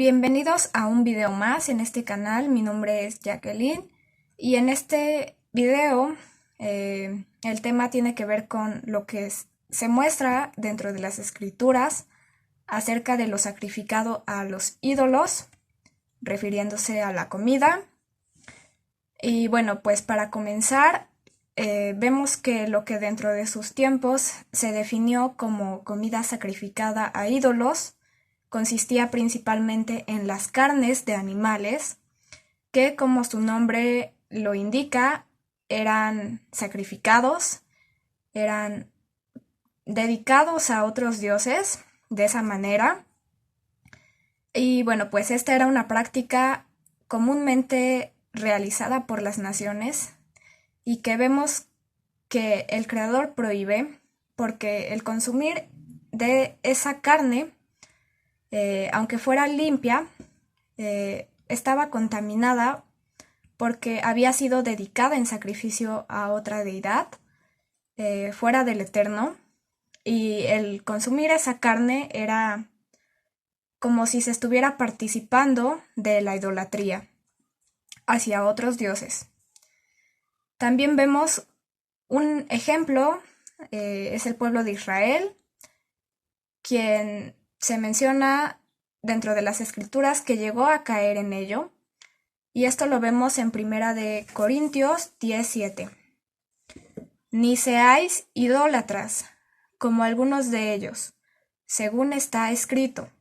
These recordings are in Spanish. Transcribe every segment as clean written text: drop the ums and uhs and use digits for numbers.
Bienvenidos a un video más en este canal. Mi nombre es Jacqueline y en este video el tema tiene que ver con lo que se muestra dentro de las escrituras acerca de lo sacrificado a los ídolos, refiriéndose a la comida. Y bueno, pues para comenzar, vemos que lo que dentro de sus tiempos se definió como comida sacrificada a ídolos consistía principalmente en las carnes de animales que, como su nombre lo indica, eran sacrificados, eran dedicados a otros dioses de esa manera. Y bueno, pues esta era una práctica comúnmente realizada por las naciones y que vemos que el Creador prohíbe porque el consumir de esa carne, aunque fuera limpia, estaba contaminada porque había sido dedicada en sacrificio a otra deidad fuera del Eterno, y el consumir esa carne era como si se estuviera participando de la idolatría hacia otros dioses. También vemos un ejemplo, es el pueblo de Israel, quien se menciona dentro de las escrituras que llegó a caer en ello, y esto lo vemos en Primera de Corintios 10:7. Ni seáis idólatras, como algunos de ellos, según está escrito.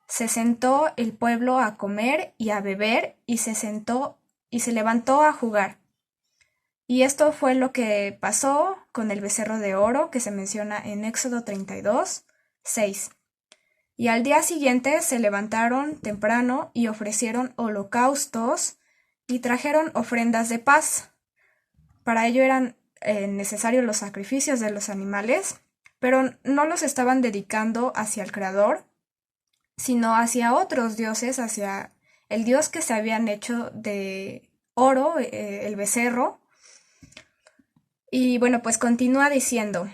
Se sentó el pueblo a comer y a beber, y se sentó y se levantó a jugar. Y esto fue lo que pasó con el becerro de oro que se menciona en Éxodo 32:6. Y al día siguiente se levantaron temprano y ofrecieron holocaustos y trajeron ofrendas de paz. Para ello eran necesarios los sacrificios de los animales, pero no los estaban dedicando hacia el Creador, sino hacia otros dioses, hacia el dios que se habían hecho de oro, el becerro. Y bueno, pues continúa diciendo,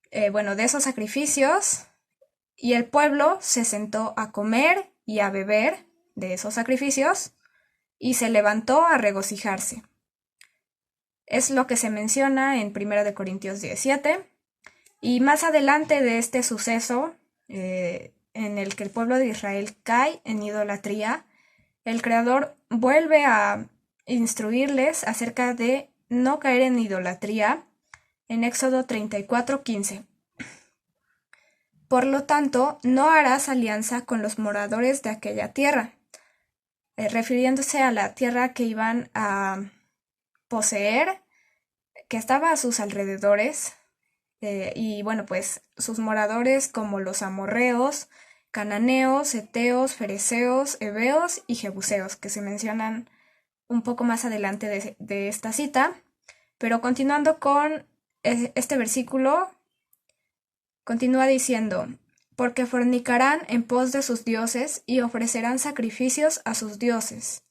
de esos sacrificios, y el pueblo se sentó a comer y a beber de esos sacrificios, y se levantó a regocijarse. Es lo que se menciona en 1 Corintios 17, y más adelante de este suceso, en el que el pueblo de Israel cae en idolatría, el Creador vuelve a instruirles acerca de no caer en idolatría en Éxodo 34:15. Por lo tanto, no harás alianza con los moradores de aquella tierra, refiriéndose a la tierra que iban a poseer, que estaba a sus alrededores, y bueno, pues sus moradores como los amorreos, cananeos, heteos, fereceos, heveos y jebuseos, que se mencionan un poco más adelante de esta cita. Pero continuando con este versículo, continúa diciendo, porque fornicarán en pos de sus dioses y ofrecerán sacrificios a sus dioses,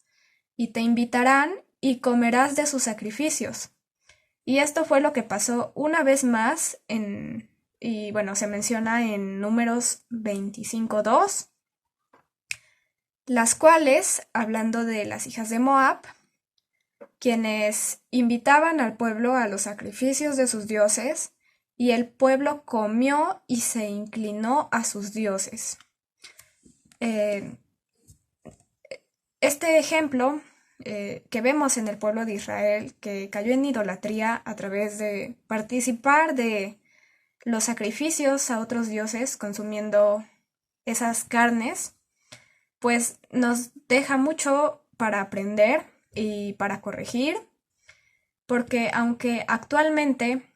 y te invitarán y comerás de sus sacrificios. Y esto fue lo que pasó una vez más se menciona en Números 25:2, las cuales, hablando de las hijas de Moab, quienes invitaban al pueblo a los sacrificios de sus dioses, y el pueblo comió y se inclinó a sus dioses. Este ejemplo que vemos en el pueblo de Israel, que cayó en idolatría a través de participar de los sacrificios a otros dioses, consumiendo esas carnes, pues nos deja mucho para aprender y para corregir, porque aunque actualmente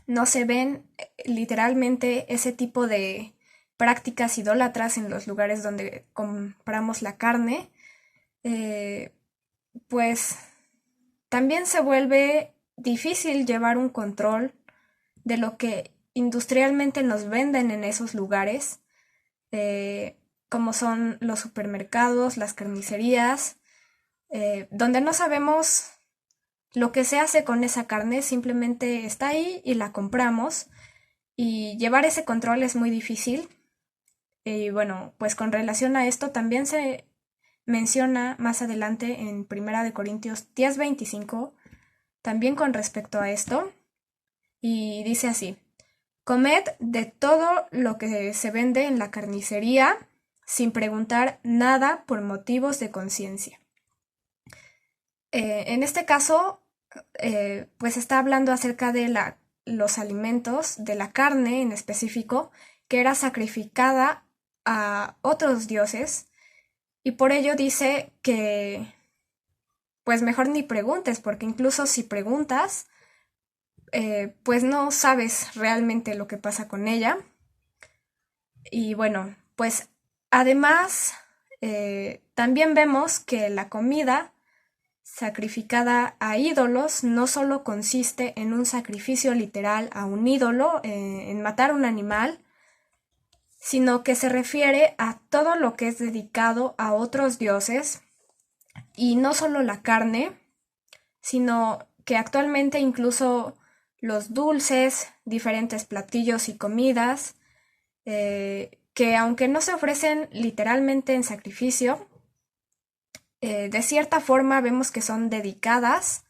no se ven literalmente ese tipo de prácticas idólatras en los lugares donde compramos la carne, pues también se vuelve difícil llevar un control de lo que industrialmente nos venden en esos lugares, como son los supermercados, las carnicerías, donde no sabemos lo que se hace con esa carne, simplemente está ahí y la compramos, y llevar ese control es muy difícil. Y bueno, pues con relación a esto también se menciona más adelante en Primera de Corintios 10:25, también con respecto a esto, y dice así: comed de todo lo que se vende en la carnicería, sin preguntar nada por motivos de conciencia. En este caso, pues está hablando acerca de los alimentos, de la carne en específico, que era sacrificada a otros dioses, y por ello dice que pues mejor ni preguntes, porque incluso si preguntas, pues no sabes realmente lo que pasa con ella. Y bueno, pues además también vemos que la comida sacrificada a ídolos no solo consiste en un sacrificio literal a un ídolo, en matar un animal, sino que se refiere a todo lo que es dedicado a otros dioses, y no solo la carne, sino que actualmente incluso los dulces, diferentes platillos y comidas, que aunque no se ofrecen literalmente en sacrificio, de cierta forma vemos que son dedicadas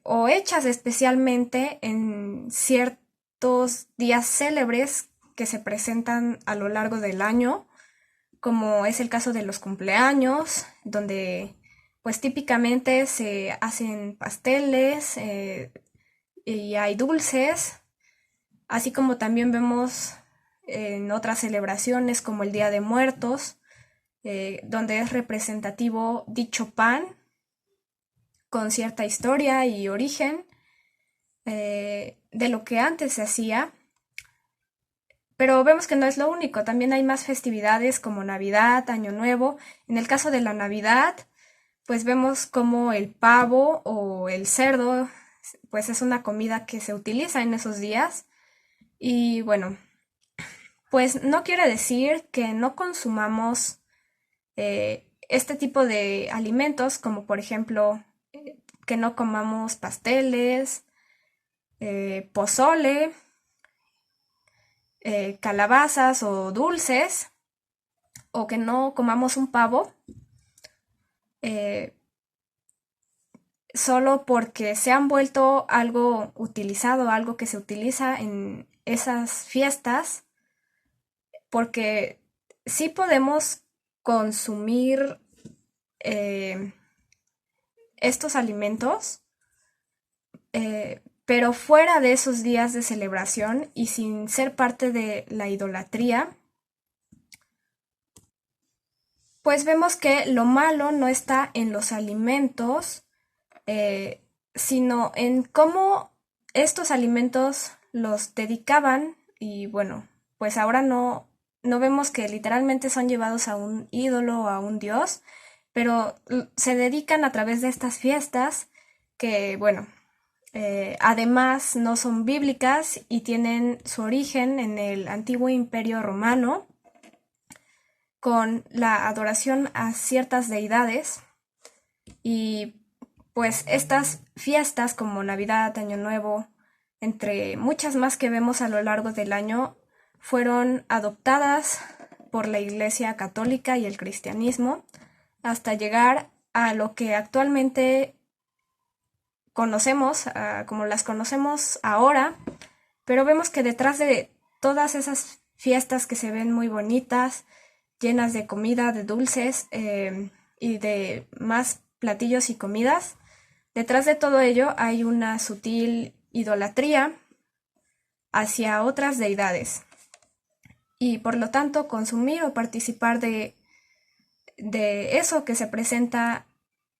o hechas especialmente en ciertos días célebres que se presentan a lo largo del año, como es el caso de los cumpleaños, donde pues típicamente se hacen pasteles y hay dulces, así como también vemos en otras celebraciones como el Día de Muertos, donde es representativo dicho pan con cierta historia y origen de lo que antes se hacía. Pero vemos que no es lo único, también hay más festividades como Navidad, Año Nuevo. En el caso de la Navidad, pues vemos como el pavo o el cerdo, pues es una comida que se utiliza en esos días. Y bueno, pues no quiere decir que no consumamos este tipo de alimentos, como por ejemplo que no comamos pasteles, pozole, calabazas o dulces, o que no comamos un pavo, eh, solo porque se han vuelto algo utilizado, algo que se utiliza en esas fiestas, porque sí podemos consumir eh, estos alimentos, pero fuera de esos días de celebración y sin ser parte de la idolatría, pues vemos que lo malo no está en los alimentos, eh, sino en cómo estos alimentos los dedicaban. Y bueno, pues ahora no vemos que literalmente son llevados a un ídolo o a un dios, pero se dedican a través de estas fiestas que, bueno, además no son bíblicas y tienen su origen en el antiguo Imperio Romano, con la adoración a ciertas deidades. Y pues estas fiestas como Navidad, Año Nuevo, entre muchas más que vemos a lo largo del año, fueron adoptadas por la Iglesia Católica y el cristianismo hasta llegar a lo que actualmente conocemos, como las conocemos ahora, pero vemos que detrás de todas esas fiestas que se ven muy bonitas, llenas de comida, de dulces y de más platillos y comidas, detrás de todo ello hay una sutil idolatría hacia otras deidades. Y por lo tanto, consumir o participar de eso que se presenta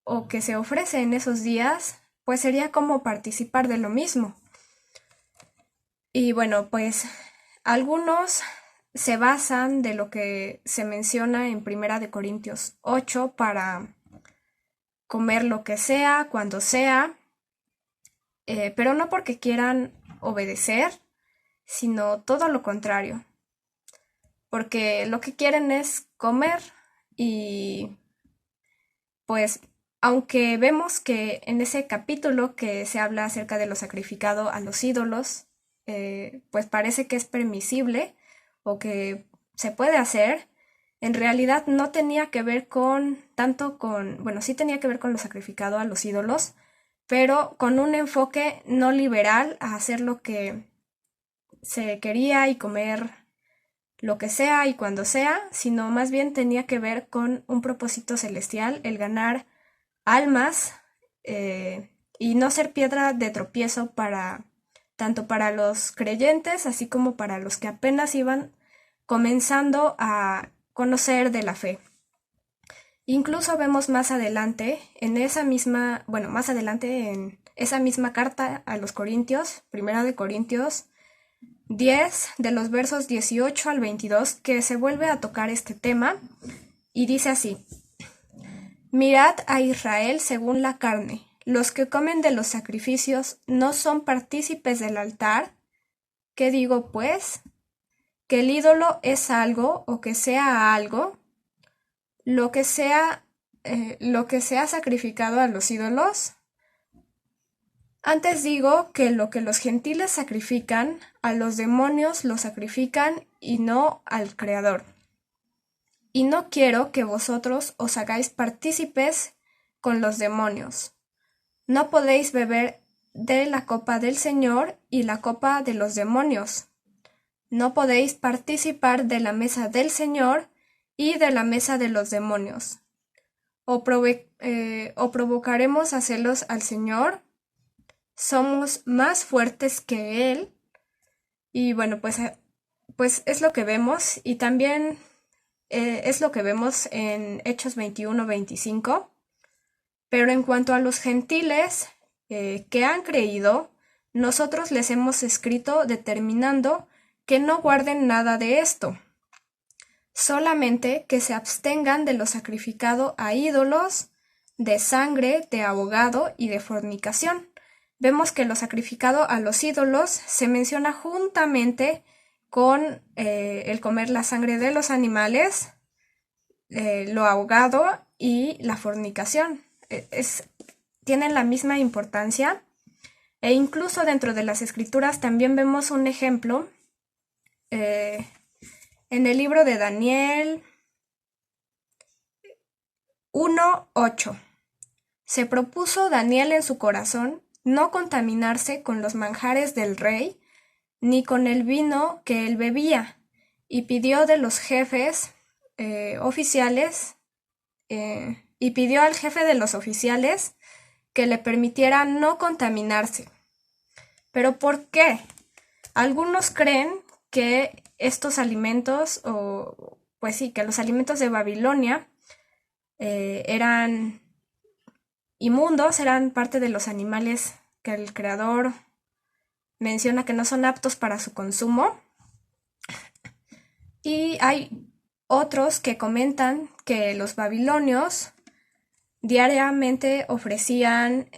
o que se ofrece en esos días, pues sería como participar de lo mismo. Y bueno, pues algunos se basan de lo que se menciona en Primera de Corintios 8 para comer lo que sea, cuando sea, pero no porque quieran obedecer, sino todo lo contrario, porque lo que quieren es comer. Y pues aunque vemos que en ese capítulo que se habla acerca de lo sacrificado a los ídolos, pues parece que es permisible o que se puede hacer, en realidad no tenía que ver bueno, sí tenía que ver con lo sacrificado a los ídolos, pero con un enfoque no liberal a hacer lo que se quería y comer lo que sea y cuando sea, sino más bien tenía que ver con un propósito celestial, el ganar almas y no ser piedra de tropiezo tanto para los creyentes así como para los que apenas iban comenzando a conocer de la fe. Incluso vemos más adelante en esa misma, bueno, más adelante en esa misma carta a los Corintios, Primera de Corintios 10, de los versos 18 al 22, que se vuelve a tocar este tema y dice así: Mirad a Israel según la carne. Los que comen de los sacrificios no son partícipes del altar. ¿Qué digo, pues? Que el ídolo es algo o que sea algo, lo que se ha sacrificado a los ídolos. Antes digo que lo que los gentiles sacrifican, a los demonios lo sacrifican y no al Creador. Y no quiero que vosotros os hagáis partícipes con los demonios. No podéis beber de la copa del Señor y la copa de los demonios. No podéis participar de la mesa del Señor y de la mesa de los demonios. O provocaremos a celos al Señor. Somos más fuertes que Él. Y bueno, pues es lo que vemos. Y también es lo que vemos en Hechos 21-25. Pero en cuanto a los gentiles que han creído, nosotros les hemos escrito determinando que no guarden nada de esto, solamente que se abstengan de lo sacrificado a ídolos, de sangre, de ahogado y de fornicación. Vemos que lo sacrificado a los ídolos se menciona juntamente con el comer la sangre de los animales, lo ahogado y la fornicación. Tienen la misma importancia, e incluso dentro de las escrituras también vemos un ejemplo en el libro de Daniel 1:8. Se propuso Daniel en su corazón no contaminarse con los manjares del rey, ni con el vino que él bebía, y pidió de los jefes oficiales, y pidió al jefe de los oficiales que le permitiera no contaminarse. ¿Pero por qué? Algunos creen que estos alimentos, pues sí, que los alimentos de Babilonia eran inmundos, eran parte de los animales que el creador menciona que no son aptos para su consumo. Y hay otros que comentan que los babilonios diariamente ofrecían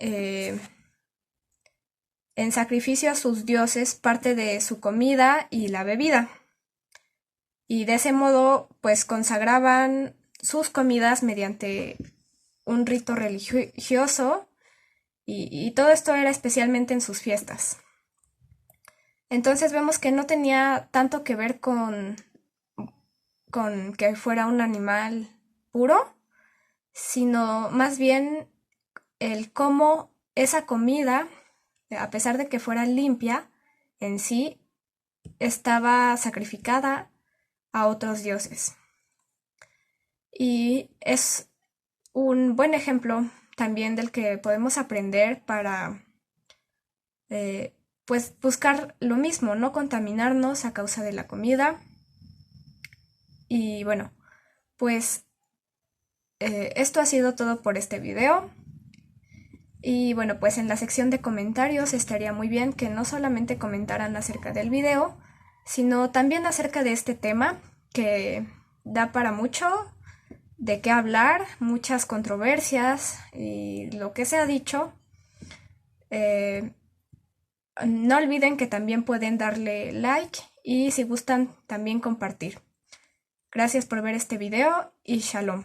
en sacrificio a sus dioses parte de su comida y la bebida. Y de ese modo, pues consagraban sus comidas mediante un rito religioso y todo esto era especialmente en sus fiestas. Entonces vemos que no tenía tanto que ver con que fuera un animal puro, sino más bien el cómo esa comida, a pesar de que fuera limpia, en sí estaba sacrificada a otros dioses. Y es un buen ejemplo también del que podemos aprender para pues buscar lo mismo, no contaminarnos a causa de la comida. Y bueno, pues esto ha sido todo por este video. Y bueno, pues en la sección de comentarios estaría muy bien que no solamente comentaran acerca del video, sino también acerca de este tema que da para mucho de qué hablar, muchas controversias y lo que se ha dicho. No olviden que también pueden darle like y si gustan también compartir. Gracias por ver este video y shalom.